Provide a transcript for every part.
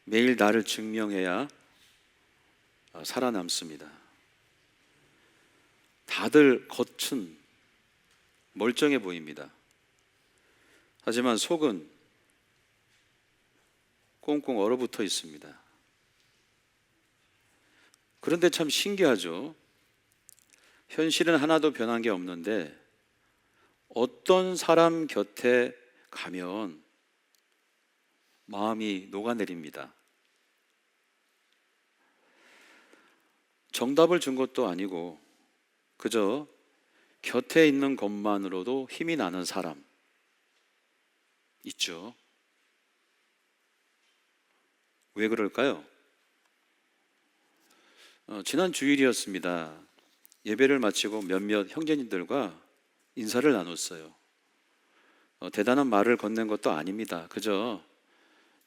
매일 나를 증명해야 살아남습니다. 다들 겉은 멀쩡해 보입니다. 하지만 속은 꽁꽁 얼어붙어 있습니다. 그런데 참 신기하죠. 현실은 하나도 변한 게 없는데 어떤 사람 곁에 가면 마음이 녹아내립니다. 정답을 준 것도 아니고 그저 곁에 있는 것만으로도 힘이 나는 사람 있죠. 왜 그럴까요? 지난 주일이었습니다. 예배를 마치고 몇몇 형제님들과 인사를 나눴어요. 대단한 말을 건넨 것도 아닙니다. 그저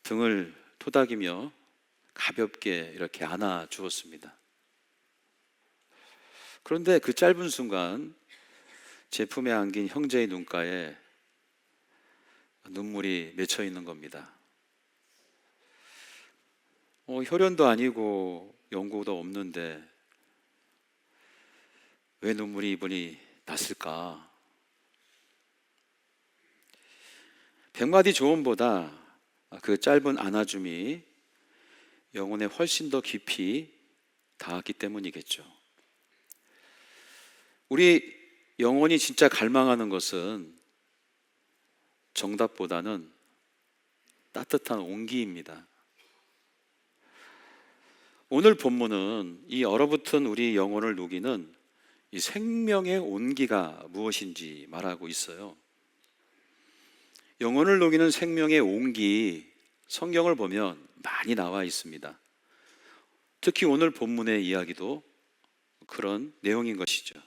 등을 토닥이며 가볍게 이렇게 안아 주었습니다. 그런데 그 짧은 순간 제 품에 안긴 형제의 눈가에 눈물이 맺혀 있는 겁니다. 혈연도 아니고 연고도 없는데 왜 눈물이 이분이 났을까? 100마디 조언보다 그 짧은 안아줌이 영혼에 훨씬 더 깊이 닿았기 때문이겠죠. 우리 영혼이 진짜 갈망하는 것은 정답보다는 따뜻한 온기입니다. 오늘 본문은 이 얼어붙은 우리 영혼을 녹이는 이 생명의 온기가 무엇인지 말하고 있어요. 영혼을 녹이는 생명의 온기, 성경을 보면 많이 나와 있습니다. 특히 오늘 본문의 이야기도 그런 내용인 것이죠.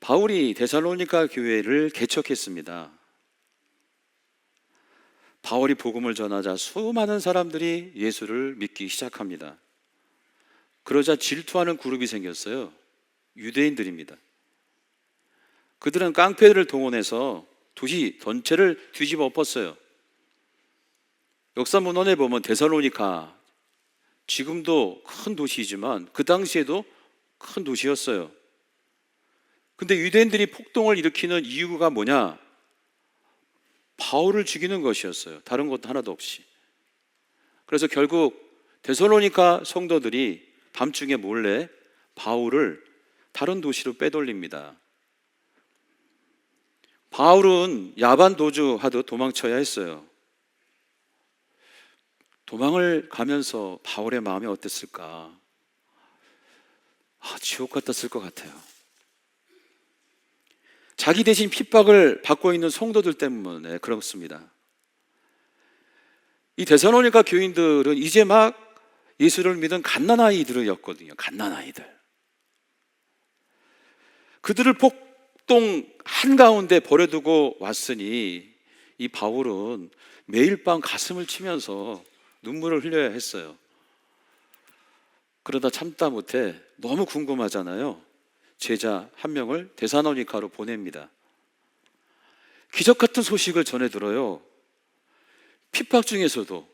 바울이 데살로니가 교회를 개척했습니다. 바울이 복음을 전하자 수많은 사람들이 예수를 믿기 시작합니다. 그러자 질투하는 그룹이 생겼어요. 유대인들입니다. 그들은 깡패들을 동원해서 도시 전체를 뒤집어 엎었어요. 역사 문헌에 보면 데살로니가 지금도 큰 도시이지만 그 당시에도 큰 도시였어요. 근데 유대인들이 폭동을 일으키는 이유가 뭐냐? 바울을 죽이는 것이었어요. 다른 것도 하나도 없이. 그래서 결국 데살로니가 성도들이 밤중에 몰래 바울을 다른 도시로 빼돌립니다. 바울은 야반 도주하듯 도망쳐야 했어요. 도망을 가면서 바울의 마음이 어땠을까? 지옥 같았을 것 같아요. 자기 대신 핍박을 받고 있는 성도들 때문에 그렇습니다. 이 데살로니가 교인들은 이제 막 예수를 믿은 갓난아이들이었거든요. 갓난아이들. 그들을 폭동 한가운데 버려두고 왔으니 이 바울은 매일 밤 가슴을 치면서 눈물을 흘려야 했어요. 그러다 참다 못해 너무 궁금하잖아요. 제자 한 명을 데살로니가로 보냅니다. 기적 같은 소식을 전해 들어요. 핍박 중에서도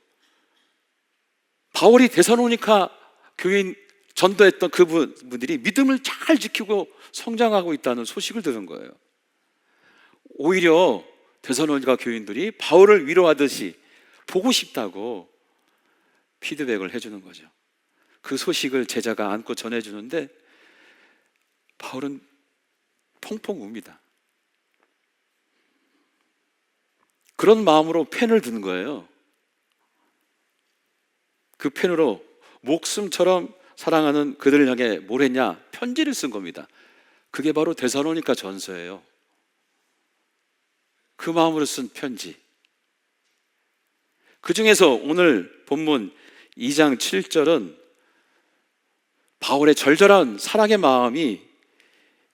바울이 데살로니가 교인 전도했던 그분들이 믿음을 잘 지키고 성장하고 있다는 소식을 들은 거예요. 오히려 데살로니가 교인들이 바울을 위로하듯이 보고 싶다고 피드백을 해주는 거죠. 그 소식을 제자가 안고 전해주는데 바울은 펑펑 웁니다. 그런 마음으로 펜을 든 거예요. 그 펜으로 목숨처럼 사랑하는 그들을 향해 뭘 했냐? 편지를 쓴 겁니다. 그게 바로 데살로니가 전서예요. 그 마음으로 쓴 편지. 그 중에서 오늘 본문 2장 7절은 바울의 절절한 사랑의 마음이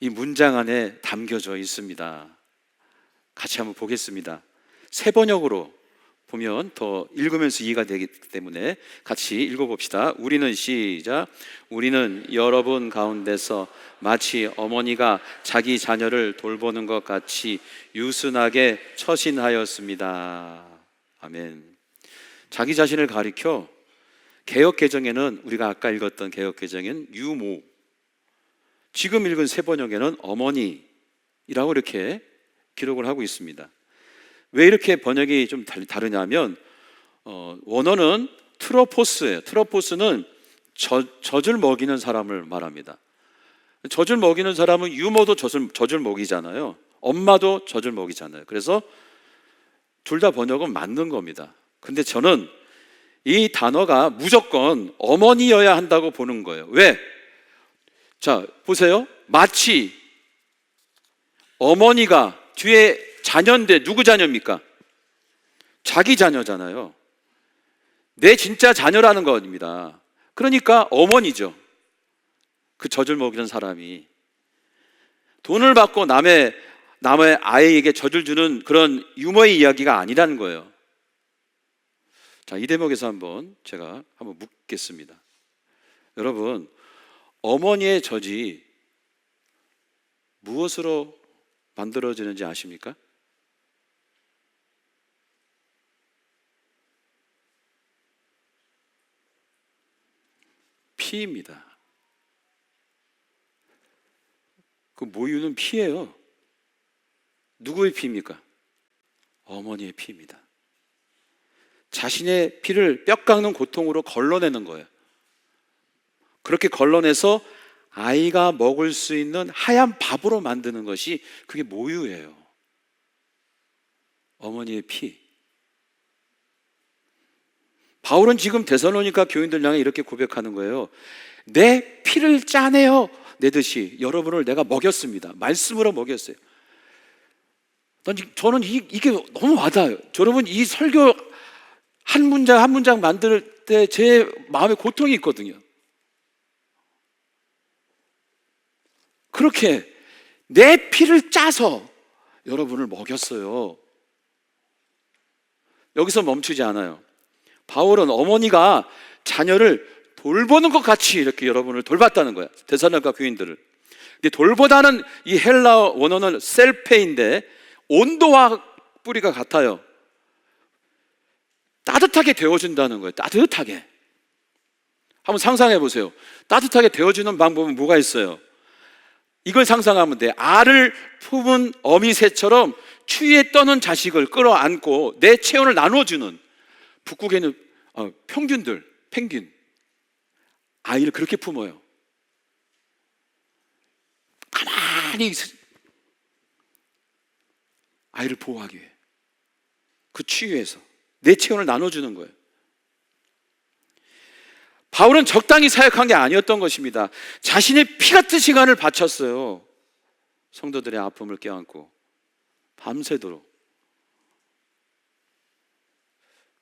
이 문장 안에 담겨져 있습니다. 같이 한번 보겠습니다. 새 번역으로 보면 더 읽으면서 이해가 되기 때문에 같이 읽어봅시다. 우리는 시작. 우리는 여러분 가운데서 마치 어머니가 자기 자녀를 돌보는 것 같이 유순하게 처신하였습니다. 아멘. 자기 자신을 가리켜 개역개정에는, 우리가 아까 읽었던 개역개정에는 유모, 지금 읽은 새번역에는 어머니라고 이렇게 기록을 하고 있습니다. 왜 이렇게 번역이 좀 다르냐면 원어는 트로포스예요. 트로포스는 젖을 먹이는 사람을 말합니다. 젖을 먹이는 사람은 유모도 젖을 먹이잖아요. 엄마도 젖을 먹이잖아요. 그래서 둘 다 번역은 맞는 겁니다. 근데 저는 이 단어가 무조건 어머니여야 한다고 보는 거예요. 왜? 자, 보세요. 마치 어머니가 뒤에 자녀인데 누구 자녀입니까? 자기 자녀잖아요. 내 진짜 자녀라는 겁니다. 그러니까 어머니죠. 그 젖을 먹이는 사람이 돈을 받고 남의 아이에게 젖을 주는 그런 유머의 이야기가 아니라는 거예요. 자, 이 대목에서 제가 한번 묻겠습니다. 여러분, 어머니의 젖이 무엇으로 만들어지는지 아십니까? 피입니다. 그 모유는 피예요. 누구의 피입니까? 어머니의 피입니다. 자신의 피를 뼈 깎는 고통으로 걸러내는 거예요. 그렇게 걸러내서 아이가 먹을 수 있는 하얀 밥으로 만드는 것이 그게 모유예요. 어머니의 피. 바울은 지금 데살로니가 교인들 향해 이렇게 고백하는 거예요. 내 피를 짜내어 내듯이 여러분을 내가 먹였습니다. 말씀으로 먹였어요. 저는 이게 너무 와닿아요. 여러분, 이 설교 한 문장 한 문장 만들 때 제 마음에 고통이 있거든요. 그렇게 내 피를 짜서 여러분을 먹였어요. 여기서 멈추지 않아요. 바울은 어머니가 자녀를 돌보는 것 같이 이렇게 여러분을 돌봤다는 거야. 데살로니가 교인들을. 근데 돌보다는 이 헬라어 원어는 셀페인데 온도와 뿌리가 같아요. 따뜻하게 데워준다는 거예요. 따뜻하게. 한번 상상해 보세요. 따뜻하게 데워주는 방법은 뭐가 있어요? 이걸 상상하면 돼. 알을 품은 어미새처럼 추위에 떠는 자식을 끌어안고 내 체온을 나눠주는, 북극에는 펭귄 아이를 그렇게 품어요. 가만히 아이를 보호하기 위해 그 추위에서 내 체온을 나눠주는 거예요. 바울은 적당히 사역한 게 아니었던 것입니다. 자신의 피 같은 시간을 바쳤어요. 성도들의 아픔을 껴안고 밤새도록.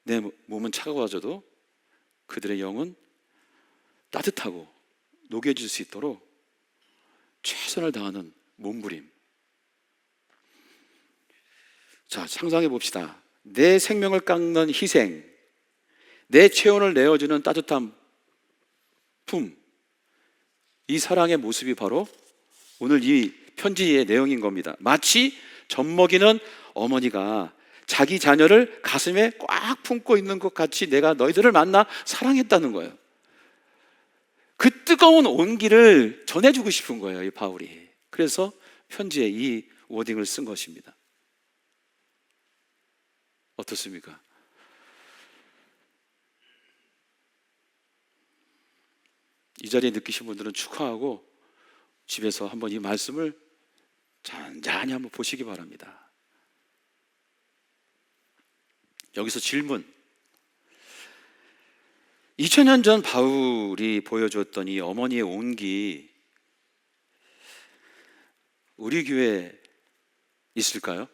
내 몸은 차가워져도 그들의 영은 따뜻하고 녹여질 수 있도록 최선을 다하는 몸부림. 자, 상상해 봅시다. 내 생명을 깎는 희생, 내 체온을 내어주는 따뜻한 품, 이 사랑의 모습이 바로 오늘 이 편지의 내용인 겁니다. 마치 젖먹이는 어머니가 자기 자녀를 가슴에 꽉 품고 있는 것 같이 내가 너희들을 만나 사랑했다는 거예요. 그 뜨거운 온기를 전해주고 싶은 거예요, 이 바울이. 그래서 편지에 이 워딩을 쓴 것입니다. 어떻습니까? 이 자리에 느끼신 분들은 축하하고 집에서 한번 이 말씀을 잔잔히 한번 보시기 바랍니다. 여기서 질문. 2000년 전 바울이 보여줬던 이 어머니의 온기, 우리 교회에 있을까요?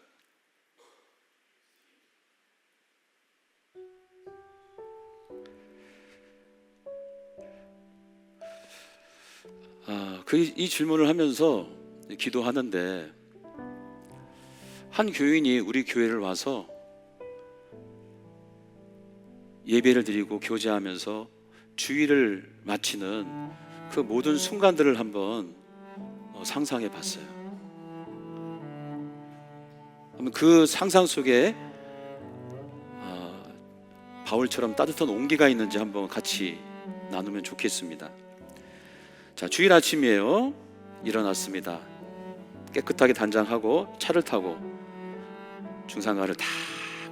이 질문을 하면서 기도하는데, 한 교인이 우리 교회를 와서 예배를 드리고 교제하면서 주일을 마치는 그 모든 순간들을 한번 상상해 봤어요. 그 상상 속에 바울처럼 따뜻한 온기가 있는지 한번 같이 나누면 좋겠습니다. 자, 주일 아침이에요. 일어났습니다. 깨끗하게 단장하고 차를 타고 중산가를 다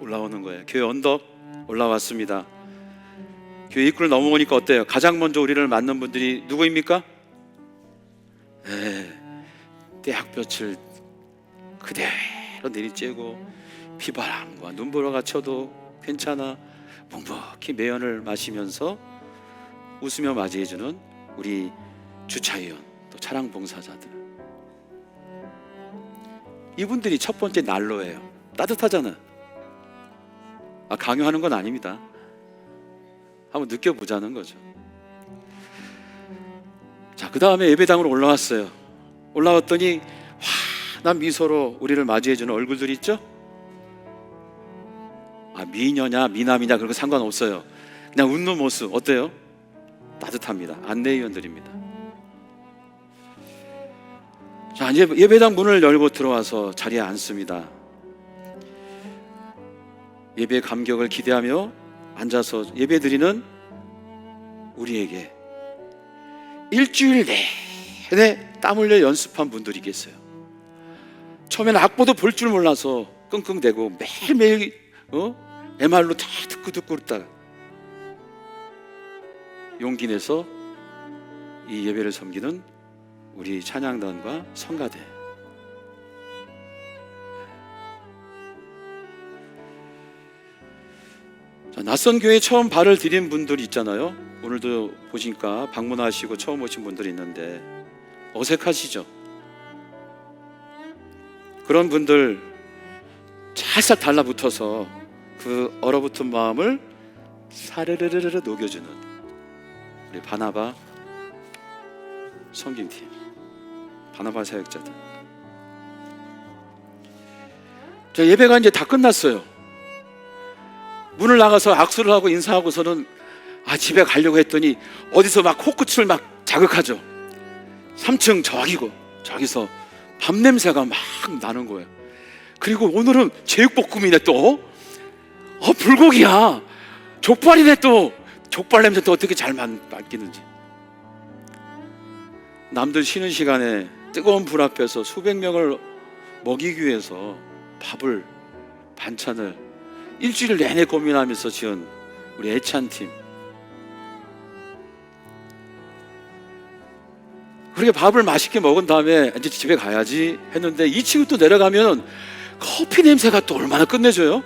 올라오는 거예요. 교회 언덕 올라왔습니다. 교회 입구를 넘어오니까 어때요? 가장 먼저 우리를 맞는 분들이 누구입니까? 떼학볕을 그대로 내리쬐고 비바람과 눈보라가 쳐도 괜찮아 묵묵히 매연을 마시면서 웃으며 맞이해주는 우리 주차위원, 또 차량 봉사자들, 이분들이 첫 번째 난로예요. 따뜻하잖아. 강요하는 건 아닙니다. 한번 느껴보자는 거죠. 자, 그 다음에 예배당으로 올라왔어요. 올라왔더니 환한 미소로 우리를 맞이해주는 얼굴들이 있죠? 미녀냐 미남이냐 그런 거 상관없어요. 그냥 웃는 모습 어때요? 따뜻합니다. 안내위원들입니다. 자, 이제 예배당 문을 열고 들어와서 자리에 앉습니다. 예배의 감격을 기대하며 앉아서 예배 드리는 우리에게 일주일 내내 땀 흘려 연습한 분들이 계세요. 처음에는 악보도 볼 줄 몰라서 끙끙대고 매일매일 MR로 다 듣고 그러다가 용기 내서 이 예배를 섬기는 우리 찬양단과 성가대, 자, 낯선 교회에 처음 발을 디딘 분들이 있잖아요. 오늘도 보시니까 방문하시고 처음 오신 분들이 있는데 어색하시죠? 그런 분들 살짝 달라붙어서 그 얼어붙은 마음을 사르르르르 녹여주는 우리 바나바 섬김팀, 바나바 사역자들. 자, 예배가 이제 다 끝났어요. 문을 나가서 악수를 하고 인사하고서는 집에 가려고 했더니 어디서 막 코끝을 막 자극하죠. 3층 저기서 밥 냄새가 막 나는 거예요. 그리고 오늘은 제육볶음이네 또. 불고기야. 족발이네 또. 족발 냄새 또 어떻게 잘 맡기는지. 남들 쉬는 시간에 뜨거운 불 앞에서 수백 명을 먹이기 위해서 밥을, 반찬을 일주일 내내 고민하면서 지은 우리 애찬팀. 그렇게 밥을 맛있게 먹은 다음에 이제 집에 가야지 했는데 2층으로 또 내려가면 커피 냄새가 또 얼마나 끝내줘요.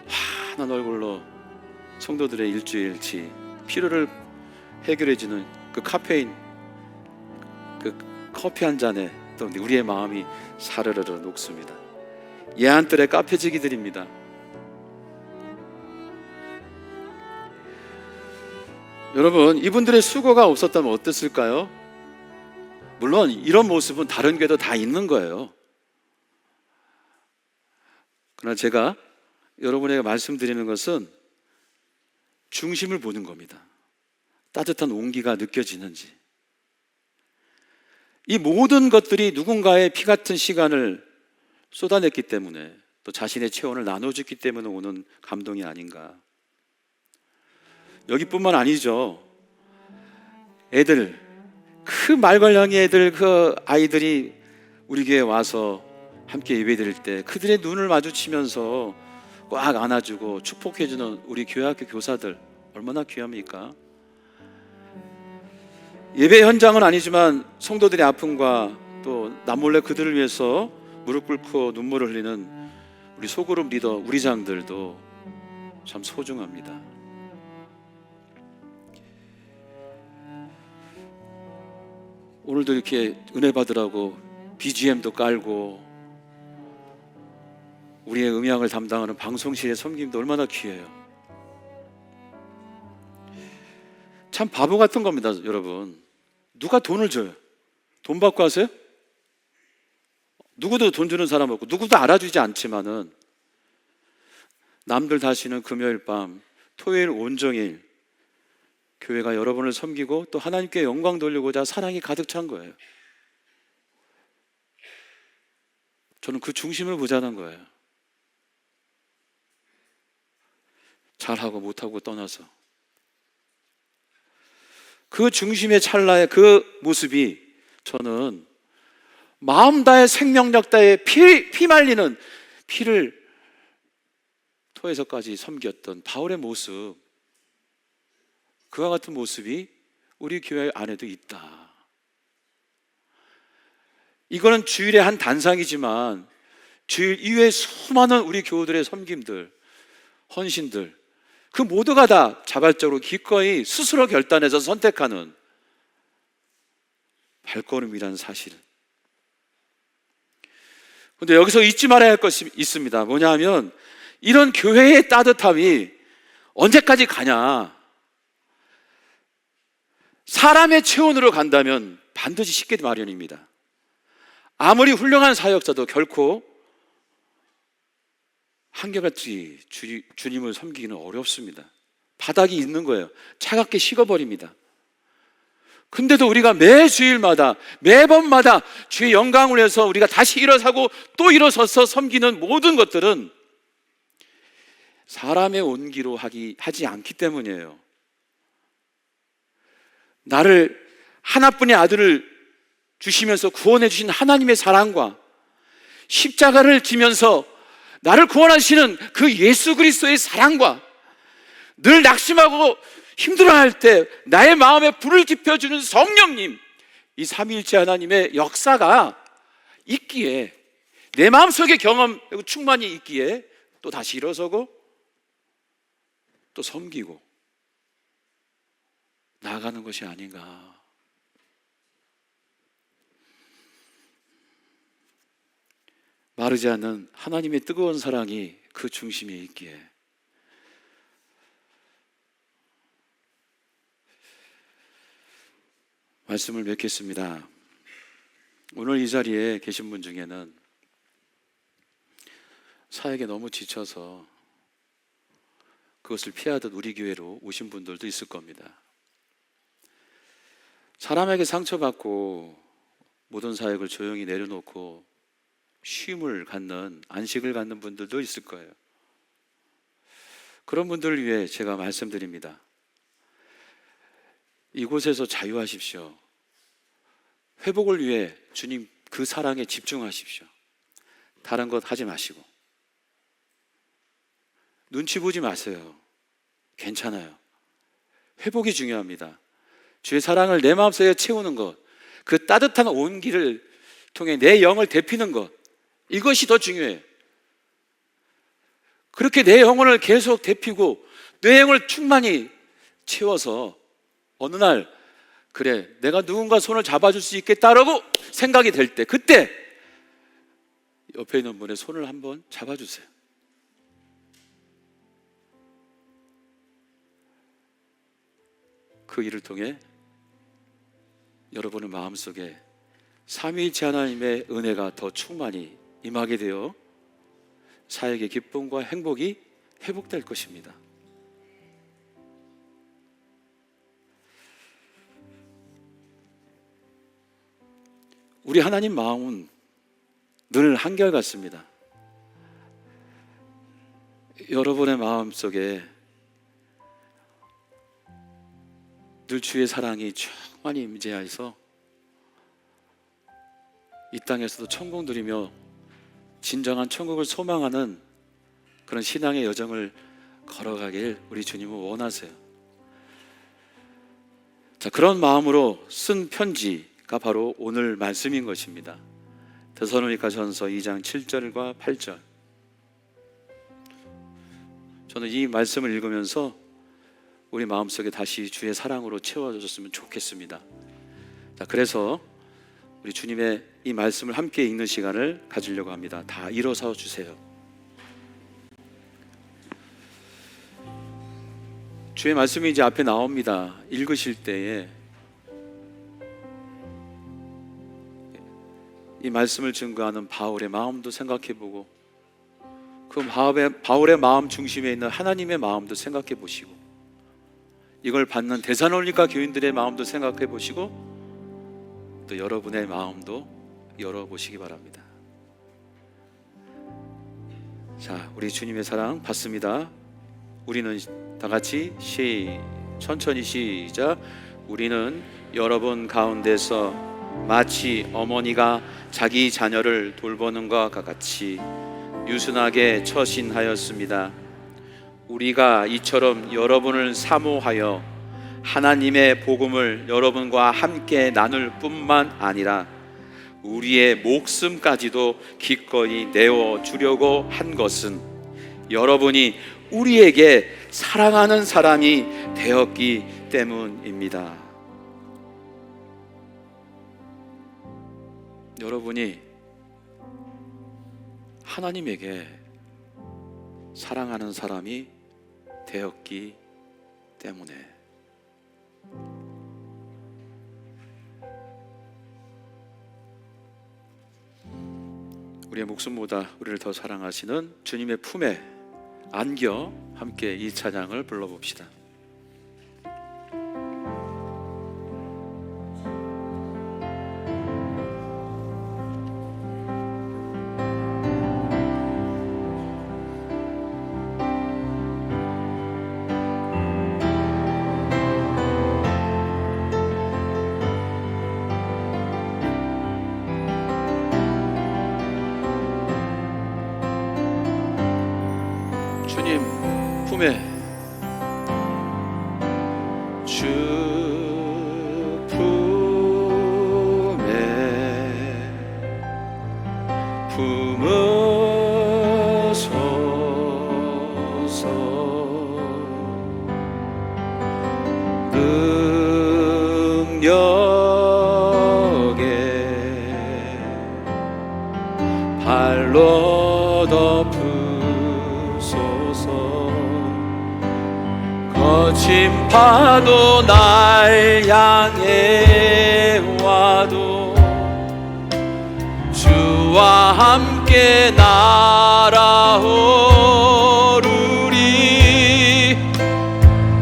환한 얼굴로 성도들의 일주일치 피로를 해결해주는 그 카페인, 그 커피 한 잔에 또 우리의 마음이 사르르르 녹습니다. 예안뜰의 카페지기들입니다. 여러분, 이분들의 수고가 없었다면 어땠을까요? 물론 이런 모습은 다른 교회도 다 있는 거예요. 그러나 제가 여러분에게 말씀드리는 것은 중심을 보는 겁니다. 따뜻한 온기가 느껴지는지. 이 모든 것들이 누군가의 피 같은 시간을 쏟아냈기 때문에, 또 자신의 체온을 나눠줬기 때문에 오는 감동이 아닌가. 여기뿐만 아니죠. 애들, 그 말괄량이 애들, 그 아이들이 우리 교회에 와서 함께 예배드릴 때 그들의 눈을 마주치면서 꽉 안아주고 축복해주는 우리 교회학교 교사들 얼마나 귀합니까? 예배 현장은 아니지만 성도들의 아픔과 또 남몰래 그들을 위해서 무릎 꿇고 눈물을 흘리는 우리 소그룹 리더 우리 장들도 참 소중합니다. 오늘도 이렇게 은혜 받으라고 BGM도 깔고 우리의 음향을 담당하는 방송실의 섬김도 얼마나 귀해요. 참 바보 같은 겁니다, 여러분. 누가 돈을 줘요? 돈 받고 하세요? 누구도 돈 주는 사람 없고 누구도 알아주지 않지만은 남들 다 쉬는 금요일 밤, 토요일 온종일 교회가 여러분을 섬기고 또 하나님께 영광 돌리고자 사랑이 가득 찬 거예요. 저는 그 중심을 보자는 거예요. 잘하고 못하고 떠나서 그 중심의 찰나의 그 모습이 저는 마음 다해 생명력 다해 피 말리는 피를 토해서까지 섬겼던 바울의 모습, 그와 같은 모습이 우리 교회 안에도 있다. 이거는 주일의 한 단상이지만 주일 이외에 수많은 우리 교우들의 섬김들, 헌신들, 그 모두가 다 자발적으로 기꺼이 스스로 결단해서 선택하는 발걸음이라는 사실. 그런데 여기서 잊지 말아야 할 것이 있습니다. 뭐냐 하면 이런 교회의 따뜻함이 언제까지 가냐? 사람의 체온으로 간다면 반드시 식기 마련입니다. 아무리 훌륭한 사역자도 결코 한결같이 주님을 섬기기는 어렵습니다. 바닥이 있는 거예요. 차갑게 식어버립니다. 근데도 우리가 매 주일마다, 매번마다 주의 영광을 위해서 우리가 다시 일어서고 또 일어서서 섬기는 모든 것들은 사람의 온기로 하지 않기 때문이에요. 나를 하나뿐의 아들을 주시면서 구원해 주신 하나님의 사랑과 십자가를 지면서 나를 구원하시는 그 예수 그리스도의 사랑과 늘 낙심하고 힘들어할 때 나의 마음에 불을 지펴주는 성령님, 이 삼위일체 하나님의 역사가 있기에, 내 마음속에 경험 충만히 있기에 또 다시 일어서고 또 섬기고 나아가는 것이 아닌가. 마르지 않는 하나님의 뜨거운 사랑이 그 중심에 있기에 말씀을 맺겠습니다. 오늘 이 자리에 계신 분 중에는 사역에 너무 지쳐서 그것을 피하듯 우리 교회로 오신 분들도 있을 겁니다. 사람에게 상처받고 모든 사역을 조용히 내려놓고 쉼을 갖는, 안식을 갖는 분들도 있을 거예요. 그런 분들을 위해 제가 말씀드립니다. 이곳에서 자유하십시오. 회복을 위해 주님 그 사랑에 집중하십시오. 다른 것 하지 마시고 눈치 보지 마세요. 괜찮아요. 회복이 중요합니다. 주의 사랑을 내 마음속에 채우는 것, 그 따뜻한 온기를 통해 내 영을 데피는 것, 이것이 더 중요해요. 그렇게 내 영혼을 계속 데피고 내 영을 충만히 채워서 어느 날 그래, 내가 누군가 손을 잡아줄 수 있겠다라고 생각이 될 때, 그때 옆에 있는 분의 손을 한번 잡아주세요. 그 일을 통해 여러분의 마음속에 삼위일체 하나님의 은혜가 더 충만히 임하게 되어 사역의 기쁨과 행복이 회복될 것입니다. 우리 하나님 마음은 늘 한결같습니다. 여러분의 마음속에 늘 주의 사랑이 충만히 임재하여서 이 땅에서도 천국 누리며 진정한 천국을 소망하는 그런 신앙의 여정을 걸어가길 우리 주님은 원하세요. 자, 그런 마음으로 쓴 편지가 바로 오늘 말씀인 것입니다. 데살로니가전서 2장 7절과 8절. 저는 이 말씀을 읽으면서 우리 마음속에 다시 주의 사랑으로 채워졌으면 좋겠습니다. 자, 그래서 우리 주님의 이 말씀을 함께 읽는 시간을 가지려고 합니다. 다 일어서 주세요. 주의 말씀이 이제 앞에 나옵니다. 읽으실 때에 이 말씀을 증거하는 바울의 마음도 생각해보고 그 바울의 마음 중심에 있는 하나님의 마음도 생각해 보시고 이걸 받는 데살로니가 교인들의 마음도 생각해 보시고 또 여러분의 마음도 열어보시기 바랍니다. 자, 우리 주님의 사랑 받습니다. 우리는 다 같이 천천히 시작. 우리는 여러분 가운데서 마치 어머니가 자기 자녀를 돌보는 것과 같이 유순하게 처신하였습니다. 우리가 이처럼 여러분을 사모하여 하나님의 복음을 여러분과 함께 나눌 뿐만 아니라 우리의 목숨까지도 기꺼이 내어주려고 한 것은 여러분이 우리에게 사랑하는 사람이 되었기 때문입니다. 여러분이 하나님에게 사랑하는 사람이 되었기 때문에 우리의 목숨보다 우리를 더 사랑하시는 주님의 품에 안겨 함께 이 찬양을 불러봅시다. 주님 품에 주 품에 품으소서. 능력에 발로 덮으소서. 거친 파도 날 향해 와도 주와 함께 날아오르리.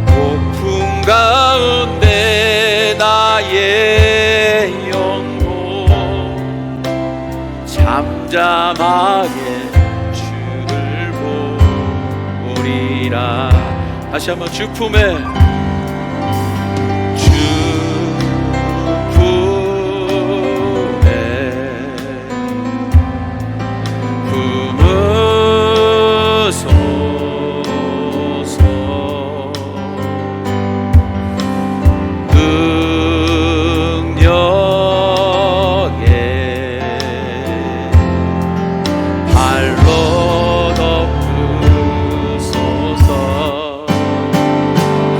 폭풍 가운데 나의 영혼 잠잠하게 주를 보리라. 다시 한번 주 품에 주 품에 품으소서. 능력에 발로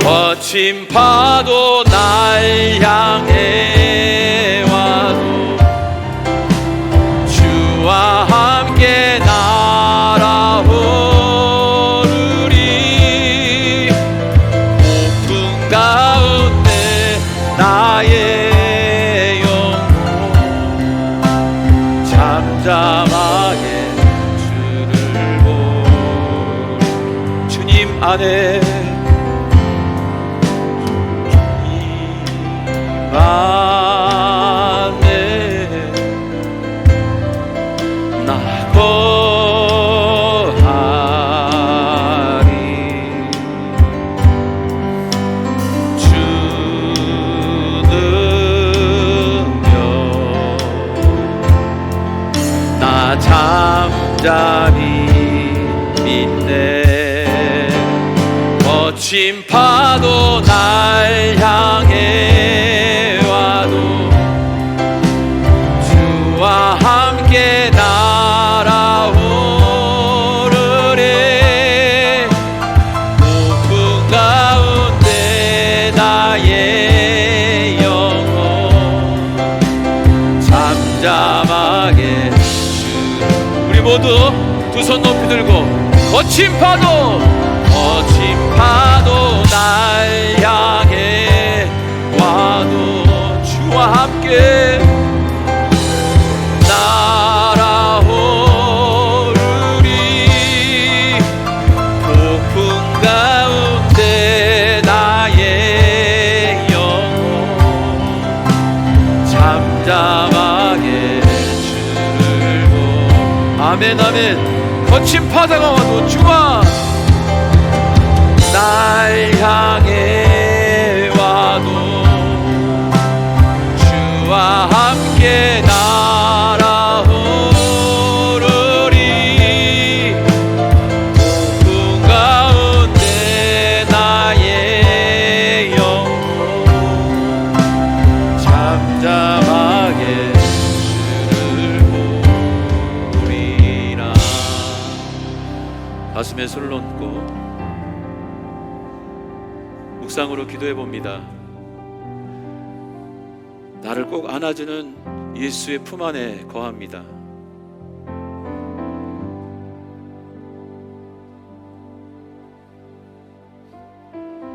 거친 파도 날 향해 와도 주와 함께 날아오르리. 폭풍 가운데 나의 영혼 잠잠하게 주를 보리. 주님 안에 나 거하리. 주 능력 나 잠잠히 믿네. 거친 파도 날 향해 와도 주와 함께 날아오르리. 폭풍 가운데 나의 영혼 잠잠하게 우리 모두 두 손 높이 들고 거친 파도 날 향해 와도 주와 함께 날아오르리. 폭풍 가운데 나의 영혼 잠잠하게 주를 보. 아멘 아멘. 거친 바다가 와도 주와 손을 얹고 묵상으로 기도해 봅니다. 나를 꼭 안아주는 예수의 품 안에 거합니다.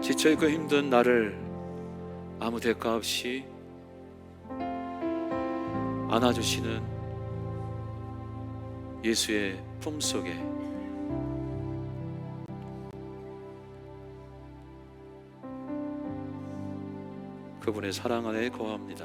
지쳐있고 힘든 나를 아무 대가 없이 안아주시는 예수의 품속에 그분의 사랑 안에 거합니다.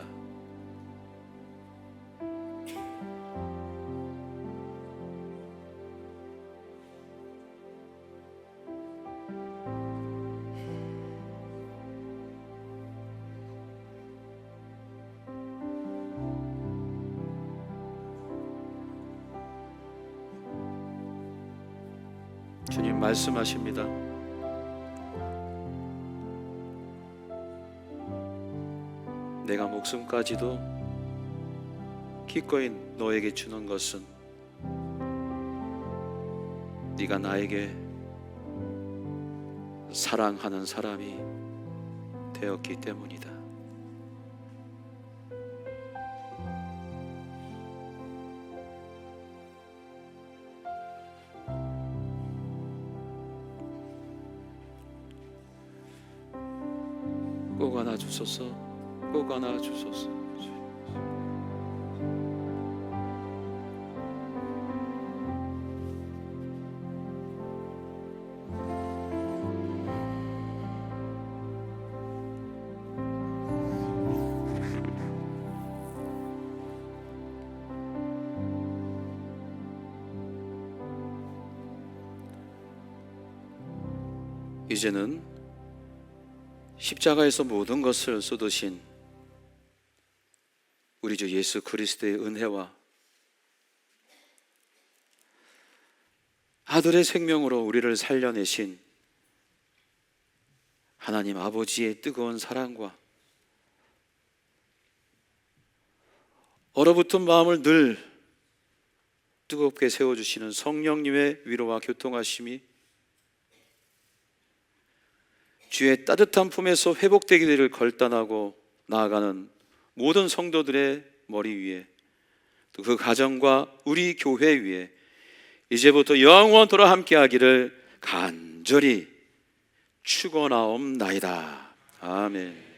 주님 말씀하십니다. 내가 목숨까지도 기꺼이 너에게 주는 것은 네가 나에게 사랑하는 사람이 되었기 때문이다. 꼭 안아주소서, 꼭 안아주소서. 이제는 십자가에서 모든 것을 쏟으신 우리 주 예수 그리스도의 은혜와 아들의 생명으로 우리를 살려내신 하나님 아버지의 뜨거운 사랑과 얼어붙은 마음을 늘 뜨겁게 세워주시는 성령님의 위로와 교통하심이 주의 따뜻한 품에서 회복되기를 결단하고 나아가는 모든 성도들의 머리 위에, 또 그 가정과 우리 교회 위에 이제부터 영원토록 함께하기를 간절히 축원하옵나이다. 아멘.